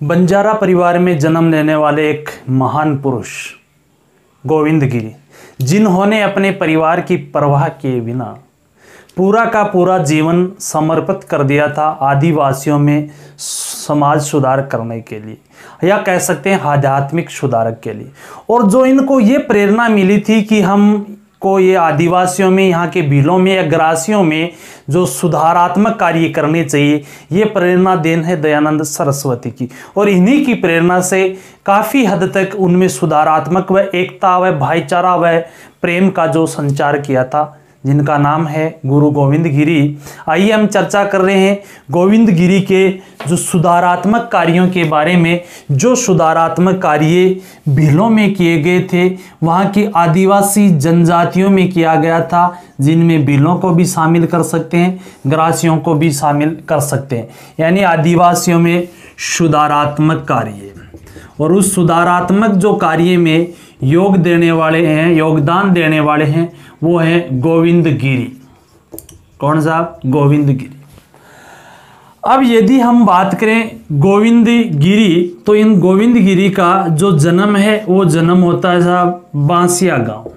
बंजारा परिवार में जन्म लेने वाले एक महान पुरुष गोविंद गिरी, जिन्होंने अपने परिवार की परवाह किए बिना पूरा का पूरा जीवन समर्पित कर दिया था आदिवासियों में समाज सुधार करने के लिए, या कह सकते हैं आध्यात्मिक सुधारक के लिए। और जो इनको ये प्रेरणा मिली थी कि हम को ये आदिवासियों में, यहाँ के भीलों में या ग्रासियों में जो सुधारात्मक कार्य करने चाहिए, ये प्रेरणा देन है दयानंद सरस्वती की। और इन्हीं की प्रेरणा से काफ़ी हद तक उनमें सुधारात्मक व एकता व भाईचारा व प्रेम का जो संचार किया था, जिनका नाम है गुरु गोविंद गिरी। आइए हम चर्चा कर रहे हैं गोविंद गिरी के जो सुधारात्मक कार्यों के बारे में। जो सुधारात्मक कार्य भीलों में किए गए थे, वहाँ की आदिवासी जनजातियों में किया गया था, जिनमें भीलों को भी शामिल कर सकते हैं, ग्रासियों को भी शामिल कर सकते हैं, यानी आदिवासियों में सुधारात्मक कार्य। और उस सुधारात्मक जो कार्य में योगदान देने वाले हैं वो है गोविंद गिरी। कौन सा? गोविंद गिरी। अब यदि हम बात करें गोविंद गिरी, तो इन गोविंद गिरी का जो जन्म है वो जन्म होता है साहब बांसिया गांव।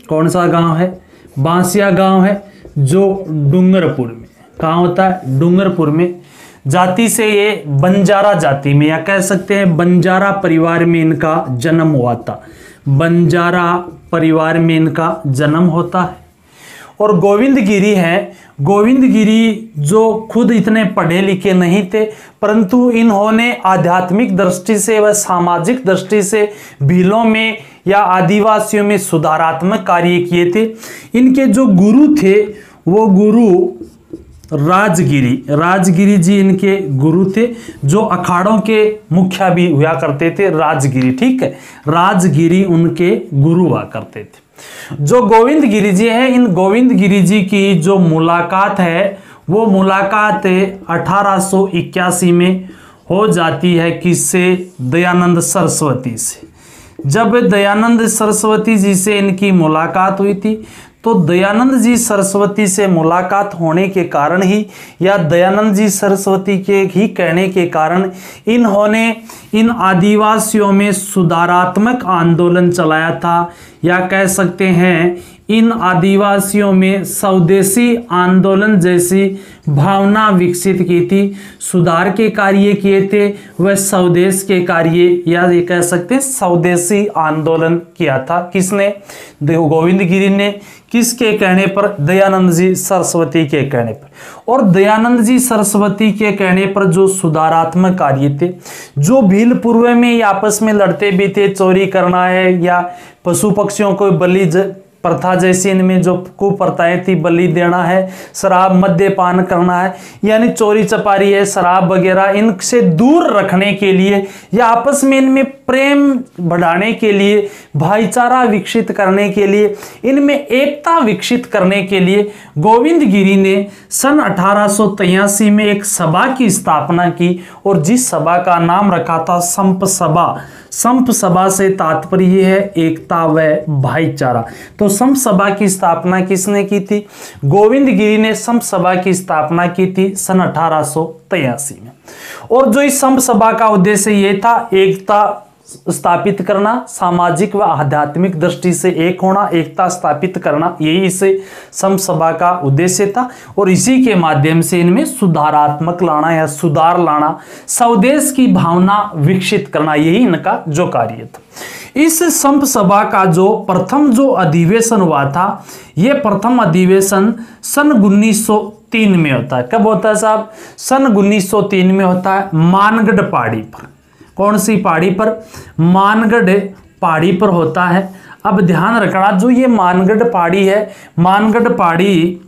कौन सा गांव है? बांसिया गांव है, जो डूंगरपुर में। कहाँ होता है? डूंगरपुर में। जाति से ये बंजारा जाति में, या कह सकते हैं बंजारा परिवार में इनका जन्म हुआ था। बंजारा परिवार में इनका जन्म होता है। और गोविंद गिरी हैं, गोविंद गिरी जो खुद इतने पढ़े लिखे नहीं थे, परंतु इन्होंने आध्यात्मिक दृष्टि से व सामाजिक दृष्टि से भीलों में या आदिवासियों में सुधारात्मक कार्य किए थे। इनके जो गुरु थे वो गुरु राजगिरी जी इनके गुरु थे, जो अखाड़ों के मुखिया भी हुआ करते थे। राजगिरी, ठीक है, राजगिरी उनके गुरु हुआ करते थे। जो गोविंद गिरी जी है, इन गोविंद गिरी जी की जो मुलाकात है वो मुलाकात 1881 में हो जाती है। किससे? दयानंद सरस्वती से। जब दयानंद सरस्वती जी से इनकी मुलाकात हुई थी, तो दयानंद जी सरस्वती से मुलाकात होने के कारण ही, या दयानंद जी सरस्वती के ही कहने के कारण, इन्होंने इन आदिवासियों में सुधारात्मक आंदोलन चलाया था, या कह सकते हैं इन आदिवासियों में स्वदेशी आंदोलन जैसी भावना विकसित की थी। सुधार के कार्य किए थे वह स्वदेश के कार्य, या ये कह सकते हैं स्वदेशी आंदोलन किया था। किसने? गोविंद गिरी ने। किसके कहने पर? दयानंद जी सरस्वती के कहने पर। और दयानंद जी सरस्वती के कहने पर जो सुधारात्मक कार्य थे, जो भील पूर्व में आपस में लड़ते भी थे, चोरी करना है या पशु पक्षियों को बलि प्रथा जैसी इनमें जो कुप्रथाएं थी, बलि देना है, शराब मद्यपान करना है, यानी चोरी चपारी है, शराब वगैरह, इनसे दूर रखने के लिए या आपस में इनमें प्रेम बढ़ाने के लिए, भाईचारा विकसित करने के लिए, इनमें एकता विकसित करने के लिए गोविंद गिरी ने सन 1883 में एक सभा की स्थापना की, और जिस सभा का नाम रखा था संप सभा। संप सभा से तात्पर्य है एकता व भाईचारा। तो संप सभा की स्थापना किसने की थी? गोविंद गिरी ने संप सभा की स्थापना की थी सन 1883 में। और जो इस संप सभा का उद्देश्य ये था, एकता स्थापित करना, सामाजिक व आध्यात्मिक दृष्टि से एक होना, एकता स्थापित करना, यही इस संप सभा का उद्देश्य था। और इसी के माध्यम से इनमें सुधारात्मक लाना या सुधार लाना, स्वदेश की भावना विकसित करना, यही इनका जो कार्य था। इस संप सभा का जो प्रथम जो अधिवेशन हुआ था, ये प्रथम अधिवेशन सन 1903 में होता है। कब होता है साहब? सन 1903 में होता है, मानगढ़ पहाड़ी पर। कौन सी पहाड़ी पर? मानगढ़ पहाड़ी पर होता है। अब ध्यान रखना, जो ये मानगढ़ पहाड़ी है, मानगढ़ पहाड़ी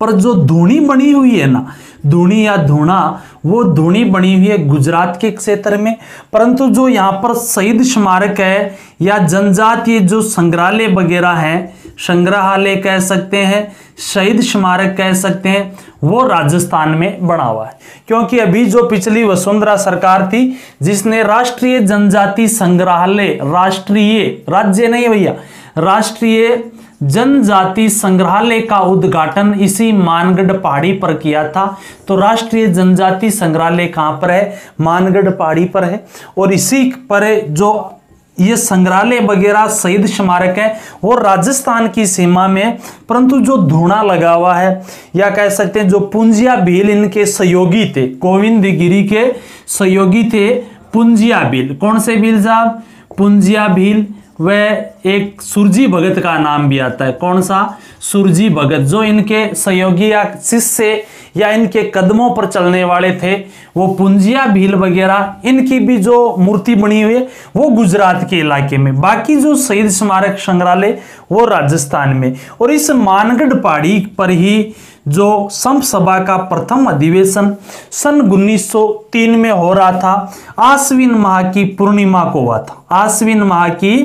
पर जो धूनी बनी हुई है ना, धूनी या धूना, वो धूनी बनी हुई है गुजरात के क्षेत्र में। परंतु जो यहाँ पर शहीद स्मारक है या जनजातीय जो संग्रहालय वगैरह है, संग्रहालय कह सकते हैं, शहीद स्मारक कह सकते हैं, वो राजस्थान में बना हुआ है। क्योंकि अभी जो पिछली वसुंधरा सरकार थी, जिसने राष्ट्रीय जनजाति संग्रहालय, राष्ट्रीय, राज्य नहीं भैया, राष्ट्रीय जनजाति संग्रहालय का उद्घाटन इसी मानगढ़ पहाड़ी पर किया था। तो राष्ट्रीय जनजाति संग्रहालय कहाँ पर है? मानगढ़ पहाड़ी पर है। और इसी पर जो ये संग्रहालय वगैरह शहीद स्मारक है वो राजस्थान की सीमा में, परंतु जो धूणा लगा हुआ है या कह सकते हैं जो पुंजिया भील इनके सहयोगी थे, गोविंद गिरी के सहयोगी थे पुंजिया भील। कौन से भील साहब? पुंजिया भील। वह एक सुरजी भगत का नाम भी आता है। कौन सा? सुरजी भगत, जो इनके सहयोगी या शिष्य या इनके कदमों पर चलने वाले थे, वो पुंजिया भील वगैरह, इनकी भी जो मूर्ति बनी हुई है वो गुजरात के इलाके में, बाकी जो शहीद स्मारक संग्रहालय वो राजस्थान में। और इस मानगढ़ पहाड़ी पर ही जो संप सभा का प्रथम अधिवेशन सन 1903 में हो रहा था, आश्विन माह की पूर्णिमा को हुआ था। आश्विन माह की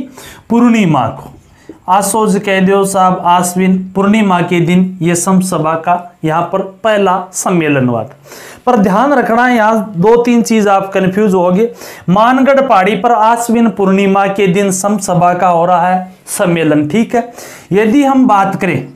पूर्णिमा को, आसोज कह दो साहब, आश्विन पूर्णिमा के दिन ये संप सभा का यहाँ पर पहला सम्मेलन हुआ था। पर ध्यान रखना है, यहाँ 2-3 चीज आप कंफ्यूज होगे। मानगढ़ पहाड़ी पर आश्विन पूर्णिमा के दिन संप सभा का हो रहा है सम्मेलन, ठीक है। यदि हम बात करें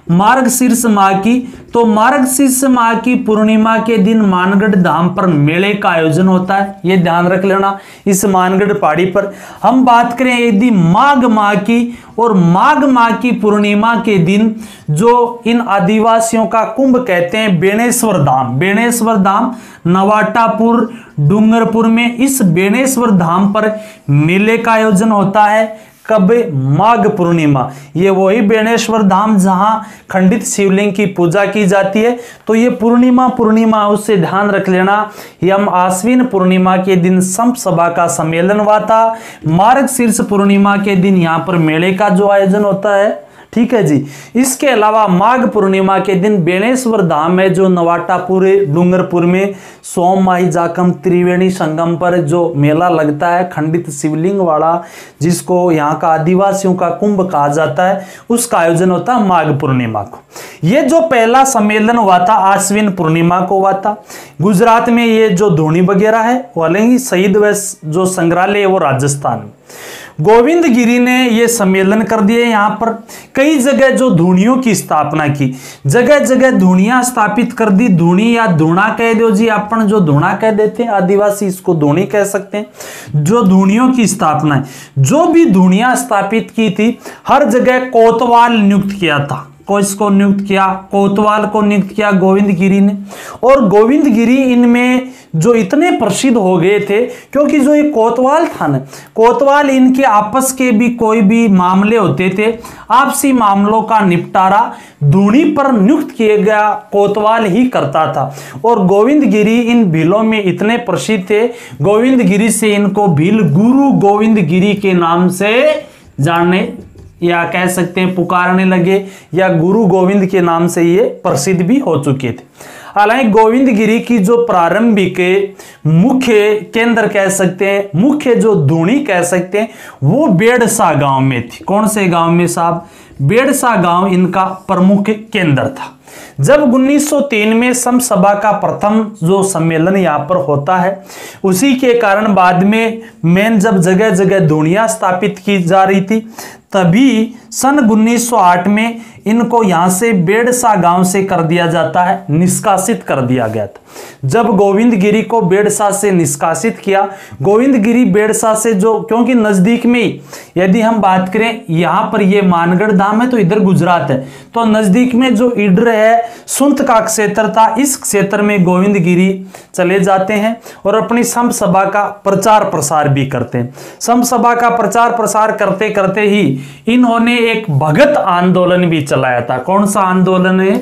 मार्गशीर्ष माह की, तो मार्गशीर्ष माह की पूर्णिमा के दिन मानगढ़ धाम पर मेले का आयोजन होता है, ये ध्यान रख लेना इस मानगढ़ पहाड़ी पर। हम बात करें यदि माघ माह की, और माघ माह की पूर्णिमा के दिन जो इन आदिवासियों का कुंभ कहते हैं बेणेश्वर धाम, बेणेश्वर धाम नवाटापुर डूंगरपुर में, इस बेणेश्वर धाम पर मेले का आयोजन होता है। कब? माघ पूर्णिमा। ये वही बेणेश्वर धाम जहां खंडित शिवलिंग की पूजा की जाती है। तो ये पूर्णिमा उससे ध्यान रख लेना। यम आश्विन पूर्णिमा के दिन संप सभा का सम्मेलन हुआ था। मार्गशीर्ष पूर्णिमा के दिन यहाँ पर मेले का जो आयोजन होता है, ठीक है जी। इसके अलावा माघ पूर्णिमा के दिन बेणेश्वर धाम में जो नवाटापुर डूंगरपुर में सोममाही जाकम त्रिवेणी संगम पर जो मेला लगता है खंडित शिवलिंग वाला, जिसको यहाँ का आदिवासियों का कुंभ कहा जाता है, उसका आयोजन होता है माघ पूर्णिमा को। ये जो पहला सम्मेलन हुआ था आश्विन पूर्णिमा को हुआ था। गुजरात में ये जो धूणी वगैरह है वाले शहीद व जो संग्रहालय है वो राजस्थान में। गोविंद गिरी ने ये सम्मेलन कर दिए। यहाँ पर कई जगह जो धूणियों की स्थापना की, जगह जगह धूणियां स्थापित कर दी। धूणी या धूणा कह दो जी, अपन जो धूणा कह देते हैं आदिवासी इसको धूणी कह सकते हैं। जो धूणियों की स्थापना है, जो भी धूणियां स्थापित की थी, हर जगह कोतवाल नियुक्त किया था। किसको नियुक्त किया? कोतवाल को नियुक्त किया गोविंद गिरी ने। और गोविंद गिरी इनमें जो इतने प्रसिद्ध हो गए थे, क्योंकि जो ये कोतवाल था ना, कोतवाल इनके आपस के भी कोई भी मामले होते थे, आपसी मामलों का निपटारा धूणी पर नियुक्त किए गया कोतवाल ही करता था। और गोविंद गिरी इन भीलों में इतने प्रसिद्ध थे, गोविंद गिरी से इनको भील गुरु गोविंद गिरी के नाम से जानने या कह सकते हैं पुकारने लगे, या गुरु गोविंद के नाम से ये प्रसिद्ध भी हो चुके थे। हालांकि गोविंद गिरी की जो प्रारंभिक मुख्य केंद्र कह सकते हैं, मुख्य जो धूणी कह सकते हैं, वो बेड़सा गांव में थी। कौन से गांव में साहब? बेड़सा गांव इनका प्रमुख केंद्र था। जब 1903 में संप सभा का प्रथम जो सम्मेलन यहाँ पर होता है, उसी के कारण बाद में मेन जब जगह जगह धूणियां स्थापित की जा रही थी, तभी सन 1908 में इनको यहाँ से बेड़सा गांव से कर दिया जाता है, निष्कासित कर दिया गया था। जब गोविंद गिरी को बेड़सा से निष्कासित किया, गोविंद गिरी बेड़सा से जो, क्योंकि नजदीक में ही, यदि हम बात करें यहाँ पर ये मानगढ़ धाम है तो इधर गुजरात है, तो नजदीक में जो इडर है, सुंत का क्षेत्र था, इस क्षेत्र में गोविंद गिरी चले जाते हैं और अपनी संप सभा का प्रचार प्रसार भी करते हैं। संप सभा का प्रचार प्रसार करते करते ही इन्होंने एक भगत आंदोलन भी चलाया था। कौन सा आंदोलन है?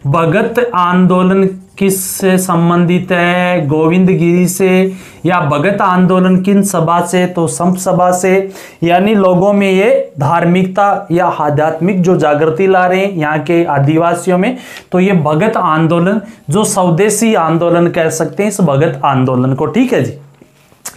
भगत आंदोलन। किससे संबंधित है? गोविंद गिरी से। या भगत आंदोलन किन सभा से? तो संप सभा से। यानी लोगों में ये धार्मिकता या आध्यात्मिक जो जागृति ला रहे हैं यहाँ के आदिवासियों में, तो ये भगत आंदोलन जो स्वदेशी आंदोलन कह सकते हैं इस भगत आंदोलन को, ठीक है जी।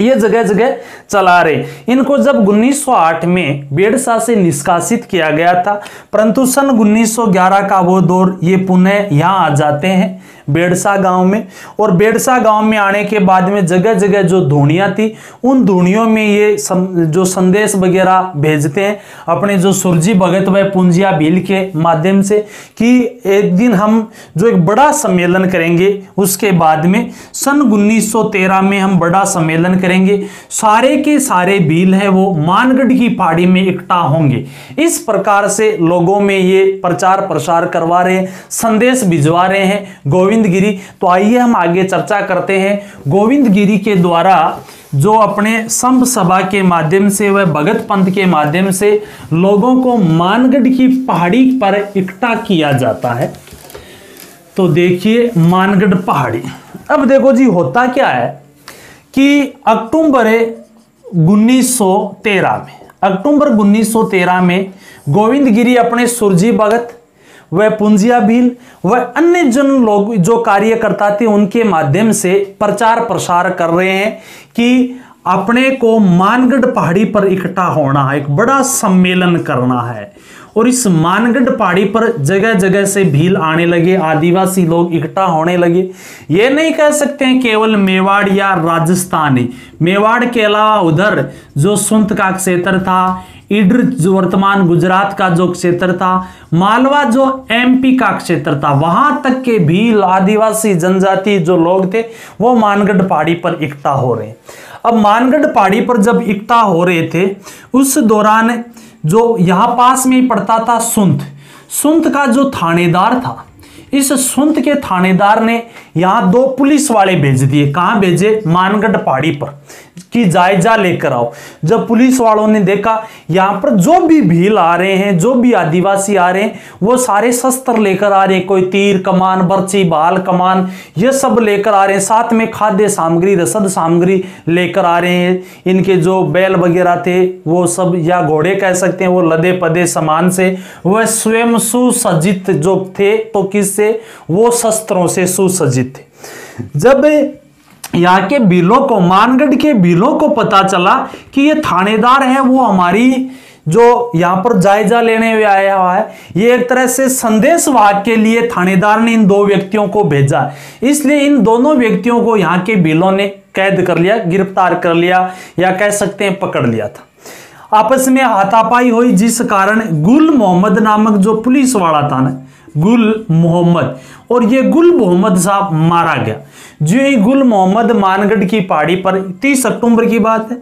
ये जगह जगह चला रहे। इनको जब 1908 में बेड़सा से निष्कासित किया गया था, परंतु सन 1911 का वो दौर ये पुनः यहाँ आ जाते हैं बेड़सा गांव में। और बेड़सा गांव में आने के बाद में जगह जगह जो धूणियाँ थी, उन धूणियों में ये जो संदेश वगैरह भेजते हैं अपने जो सुरजी भगत व पुंजिया भील के माध्यम से कि एक दिन हम जो एक बड़ा सम्मेलन करेंगे। उसके बाद में सन 1913 में हम बड़ा सम्मेलन करेंगे, सारे के सारे भील है वो मानगढ़ की पहाड़ी में इकट्ठा होंगे। इस प्रकार से लोगों में ये प्रचार प्रसार करवा रहे हैं, संदेश भिजवा रहे हैं गोविंद गिरी। तो आइए हम आगे चर्चा करते हैं गोविंद गिरी के द्वारा जो अपने संभ सभा के माध्यम से व भगत पंथ के माध्यम से लोगों को मानगढ़ की पहाड़ी पर इकट्ठा किया जाता है। तो देखिए मानगढ़ पहाड़ी। अब देखो जी होता क्या है कि अक्टूबर 1913 में गोविंद गिरी अपने सुरजी भगत व पुंजिया भील व अन्य जन लोग जो कार्यकर्ता थे उनके माध्यम से प्रचार प्रसार कर रहे हैं कि अपने को मानगढ़ पहाड़ी पर इकट्ठा होना है, एक बड़ा सम्मेलन करना है। और इस मानगढ़ पहाड़ी पर जगह जगह से भील आने लगे, आदिवासी लोग इकट्ठा होने लगे। ये नहीं कह सकते हैं केवल मेवाड़ या राजस्थान ही, मेवाड़ के अलावा उधर जो सुंत का क्षेत्र था, इडर जो वर्तमान गुजरात का जो क्षेत्र था, मालवा जो एमपी का क्षेत्र था, वहां तक के भील आदिवासी जनजाति जो लोग थे वो मानगढ़ पहाड़ी पर इकट्ठा हो रहे हैं। अब मानगढ़ पहाड़ी पर जब इकट्ठा हो रहे थे उस दौरान जो यहां पास में ही पड़ता था सुंत का जो थानेदार था, इस सुंत के थानेदार ने यहां 2 पुलिस वाले भेज दिए। कहां भेजे? मानगढ़ पहाड़ी पर कि जायजा लेकर आओ। जब पुलिस वालों ने देखा यहां पर जो भी भील आ रहे हैं, जो भी आदिवासी आ रहे हैं, वो सारे शस्त्र लेकर आ रहे हैं, कोई तीर कमान, बर्ची, भाल कमान, ये सब लेकर आ रहे हैं। साथ में खाद्य सामग्री, रसद सामग्री लेकर आ रहे हैं। इनके जो बैल वगैरह थे वो सब, या घोड़े कह सकते हैं, वो लदे पदे सामान से, वह स्वयं सुसज्जित जो थे, तो किससे? वो शस्त्रों से सुसज्जित थे। जब यहाँ के भीलों को, मानगढ़ के भीलों को पता चला कि ये थानेदार है, वो हमारी जो यहाँ पर जायजा लेने में आया हुआ है, ये एक तरह से संदेशवाहक के लिए थानेदार ने इन 2 व्यक्तियों को भेजा। इसलिए इन दोनों व्यक्तियों को यहाँ के भीलों ने कैद कर लिया, गिरफ्तार कर लिया, या कह सकते हैं पकड़ लिया था। आपस में हाथापाई हुई, जिस कारण गुल मोहम्मद नामक जो पुलिस वाला था ना, गुल मोहम्मद, और ये गुल मोहम्मद साहब मारा गया। जो ही गुल मोहम्मद मानगढ़ की पहाड़ी पर 30 अक्टूबर की बात है,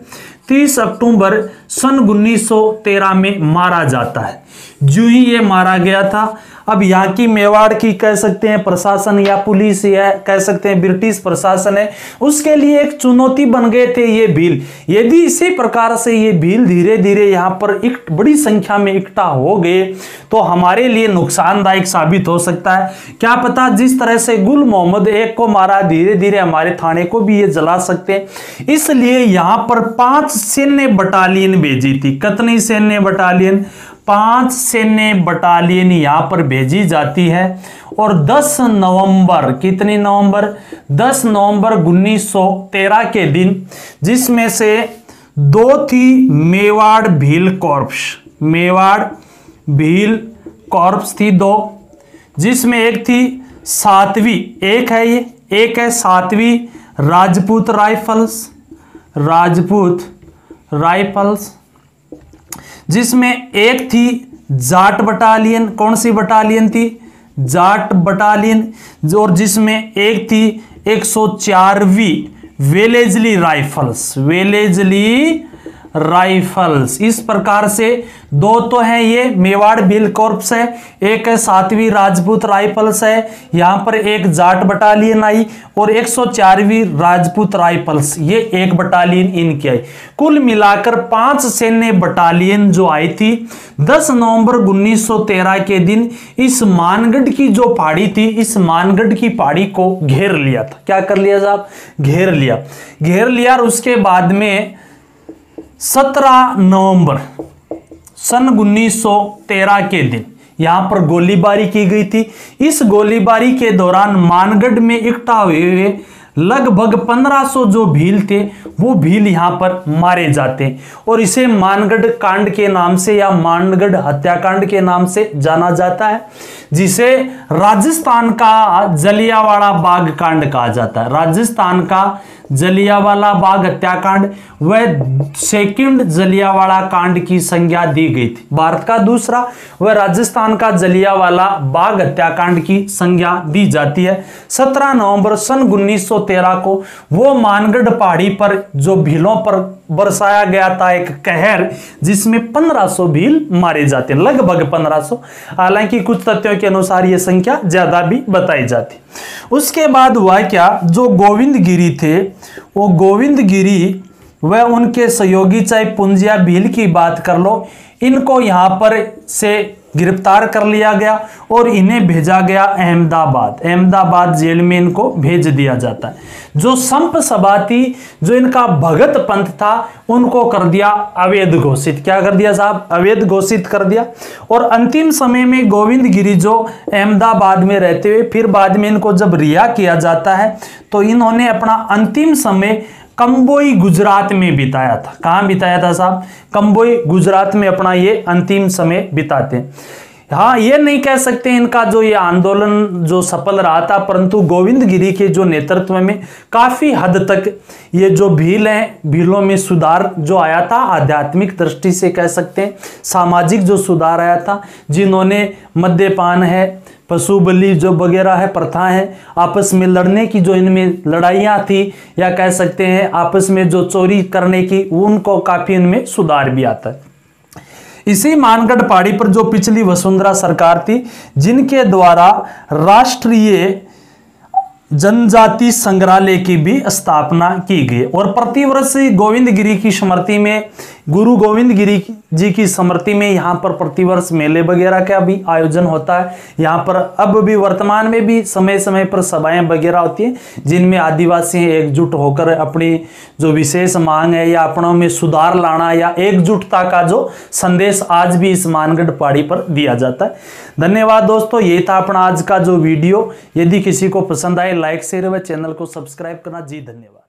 30 अक्टूबर सन 1913 में मारा जाता है। जो ही ये मारा गया था, अब यहाँ की मेवाड़ की कह सकते हैं प्रशासन या पुलिस या कह सकते हैं ब्रिटिश प्रशासन है, उसके लिए एक चुनौती बन गए थे ये भील। यदि इसी प्रकार से ये भील धीरे धीरे यहाँ पर एक बड़ी संख्या में इकट्ठा हो गए तो हमारे लिए नुकसानदायक साबित हो सकता है। क्या पता जिस तरह से गुल मोहम्मद एक को मारा, धीरे धीरे हमारे थाने को भी ये जला सकते हैं। इसलिए यहाँ पर 5 सैन्य बटालियन भेजी थी। कितनी सैन्य बटालियन? 5 सैन्य बटालियन यहाँ पर भेजी जाती है। और 10 नवंबर, कितनी नवंबर? 10 नवंबर 1913 के दिन, जिसमें से 2 थी मेवाड़ भील कॉर्प्स, मेवाड़ भील कॉर्प्स थी 2, जिसमें एक थी 7वीं, एक है ये, एक है 7वीं राजपूत राइफल्स, राजपूत राइफल्स, जिसमें एक थी जाट बटालियन। कौन सी बटालियन थी? जाट बटालियन। और जिसमें एक थी 104वीं वेलेजली राइफल्स, वेलेजली राइफल्स। इस प्रकार से 2 तो है ये मेवाड़ भील कॉर्प्स है, एक है 7वीं राजपूत राइफल्स है, यहां पर एक जाट बटालियन आई, और 104वीं राजपूत राइफल्स, ये एक बटालियन इनकी आई। कुल मिलाकर 5 सैन्य बटालियन जो आई थी 10 नवंबर 1913 के दिन इस मानगढ़ की जो पहाड़ी थी, इस मानगढ़ की पहाड़ी को घेर लिया था। क्या कर लिया साहब? घेर लिया, घेर लिया। और उसके बाद में 17 नवंबर सन 1913 के दिन यहां पर गोलीबारी की गई थी। इस गोलीबारी के दौरान मानगढ़ में इकट्ठा हुए लगभग 1500 जो भील थे वो भील यहां पर मारे जाते हैं, और इसे मानगढ़ कांड के नाम से या मानगढ़ हत्याकांड के नाम से जाना जाता है। जिसे राजस्थान का जलियांवाला बाग कांड कहा जाता है। राजस्थान का जलियांवाला बाग हत्याकांड वह सेकंड जलियांवाला कांड की संज्ञा दी गई थी। भारत का दूसरा वह राजस्थान का जलियांवाला बाग हत्याकांड की संज्ञा दी जाती है। 17 नवंबर सन 1913 को वो मानगढ़ पहाड़ी पर जो भीलों पर बरसाया गया था एक कहर, जिसमें 1500 भील मारे जाते हैं, लगभग 1500। हालांकि कुछ तथ्यों के अनुसार यह संख्या ज्यादा भी बताई जाती। उसके बाद हुआ क्या, जो गोविंद गिरी थे वो गोविंद गिरी वह उनके सहयोगी चाहे पुंजिया भील की बात कर लो, इनको यहां पर से गिरफ्तार कर लिया गया और इन्हें भेजा गया अहमदाबाद। अहमदाबाद जेल में इनको भेज दिया जाता है। जो संप सभा थी, जो इनका भगत पंथ था, उनको कर दिया अवैध घोषित। क्या कर दिया साहब? अवैध घोषित कर दिया। और अंतिम समय में गोविंद गिरी जो अहमदाबाद में रहते हुए फिर बाद में इनको जब रिहा किया जाता है तो इन्होंने अपना अंतिम समय कंबोई गुजरात में बिताया था। कहां बिताया था साहब? कंबोई गुजरात में अपना ये अंतिम समय बिताते हैं। हाँ, ये नहीं कह सकते इनका जो ये आंदोलन जो सफल रहा था, परंतु गोविंद गिरी के जो नेतृत्व में काफी हद तक ये जो भील हैं, भीलों में सुधार जो आया था, आध्यात्मिक दृष्टि से कह सकते हैं, सामाजिक जो सुधार आया था, जिन्होंने मद्यपान है, पशु बलि जो वगैरह है, प्रथा है, आपस में लड़ने की जो इनमें लड़ाइयाँ थी, या कह सकते हैं आपस में जो चोरी करने की, उनको काफी इनमें सुधार भी आता है। इसी मानगढ़ पहाड़ी पर जो पिछली वसुंधरा सरकार थी, जिनके द्वारा राष्ट्रीय जनजाति संग्रहालय की भी स्थापना की गई और प्रतिवर्ष गोविंद गिरी की स्मृति में, गुरु गोविंद गिरी जी की स्मृति में यहाँ पर प्रतिवर्ष मेले वगैरह का भी आयोजन होता है। यहाँ पर अब भी वर्तमान में भी समय समय पर सभाएं वगैरह होती हैं, जिनमें आदिवासी एकजुट होकर अपनी जो विशेष मांग है या अपनों में सुधार लाना या एकजुटता का जो संदेश आज भी इस मानगढ़ पहाड़ी पर दिया जाता है। धन्यवाद दोस्तों, ये था अपना आज का जो वीडियो। यदि किसी को पसंद आए लाइक शेयर व चैनल को सब्सक्राइब करना। जी धन्यवाद।